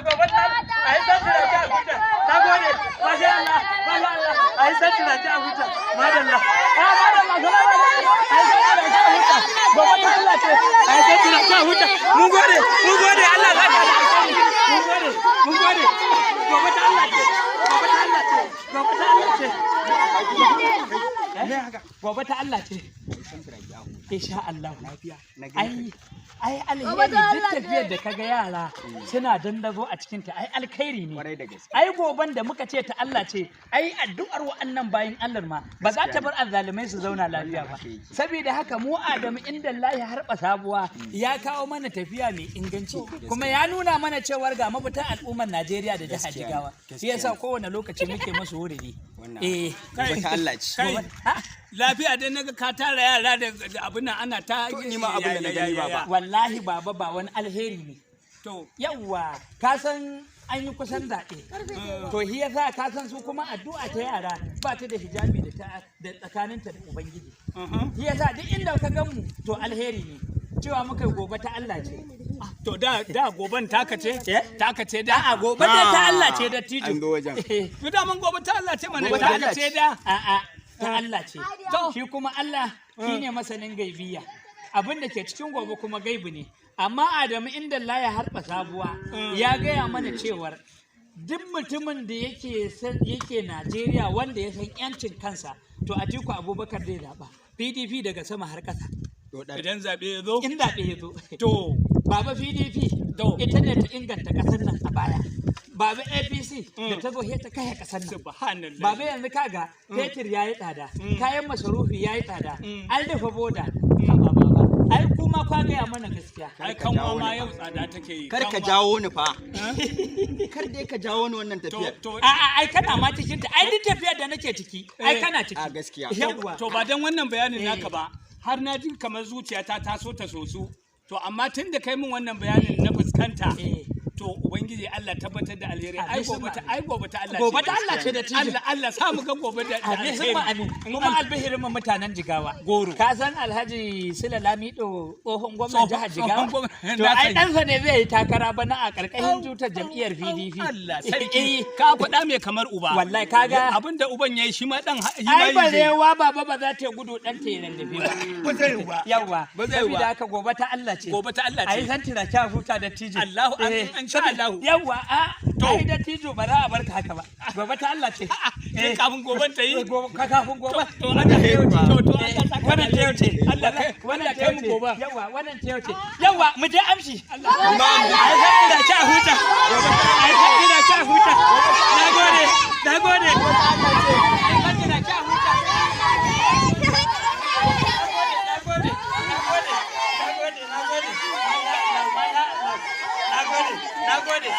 gobe ta ai san tira ta huta nagode masha Allah ai san tira ta huta madalla madalla ai san tira ta huta gobe ta Allah ce ai san tira ta huta mun gode Allah zaka da alheri mun gode gobe ta Allah ce gobe ta Allah ce insha Allah lafiya ai alheri duk tafiyar da kaga yara suna dandazo a cikin ta ai alkhairi ne ai goban da muka ce ta Allah ce ai addu'ar wa'annan bayin Allah ma ba za ta bar azzalumai su zauna lafiya ba saboda haka mu Adamu inda Allah ya harba sabuwa ya kawo mana tafiya mai inganci kuma ya nuna mana cewar ga mafitan al'ummar Najeriya da jihar Jigawa shi yasa kowane lokaci muke musu wuridi kai ta Allah ce lafiya dai naga ka tara yara da abin nan ana ta ni ma abin da na gani baba wallahi baba ba wani alheri ne to yawwa ka san an yi kusan zaɓe to shi yasa ka san su kuma addu'a ta yara ba ta da hijabi da tsakaninta da ubangiji shi yasa duk inda ka gan mu to alheri ne cewa muka gobe ta Allah ce to da goben taka ce da a gobe ta Allah ce da tijo an zo wajen to da mun gobe ta Allah ce mana taka ce da ta Allah ce shi kuma Allah shine masanin gaibiya abin da ke cikin gobe kuma gaibi ne amma Adamu inda Allah ya harba sabuwa ya gaya mana cewar duk mutumin da yake Najeriya wanda ya san yancin kansa to Atiku Abubakar zai zaba PDP daga sama har ƙasa idan zaɓe ya zo in zaɓe ya zo to baba PDP ita ne ta inganta ƙasar nan a baya baba APC da ta zo ta kai ƙasar nan subhanallah baba yanzu kaga fetur yayi tsada kayan masarufi yayi tsada an dafa boda ai kuma kwa gaya mana gaskiya ai kanwa ma yau tsada take yi kar ka jawo ni fa kar dai ka jawo ni wannan tafiyar ai kana ma cikin ta ai duk tafiyar da nake ciki ai kana ciki a gaskiya to ba dan wannan bayanin naka ba har na ji kamar zuciyata ta so ta soso to amma tun da kai min wannan bayanin na fuskanta to ubangiji Allah tabbatar da alheri ai gobe ta Allah gobe ta Allah ce da tijo Allah sa mu ga gobe da alheri kuma albihirin mutanen Jigawa goro ka san Alhaji Sula Lamido tsohon gwamnatin jihar Jigawa to ai dan sa ne zai yi takara bana a karkashin tutar jam'iyyar PDP Allah sarki ka faɗa me kamar uba wallahi kaga abinda uban yayi shi ma dan ai barewa baba ba za ta gudu dan ta yanan dafe ba zai ba yawa saboda haka gobe ta Allah ce gobe ta Allah ce ai san tira ta huta da tijo Allahu insha Allah yawa ai da tijo ba za a barka haka ba gobe ta Allah ce kafin goben ta yi kafin gobe to Allah ya to wannan ta yace Allah kai mu gobe yawa wannan ta yace yawa mu je amshi Allah ai san tira ta huta ai san tira ta huta nagode nagode ai san tira ta huta nagode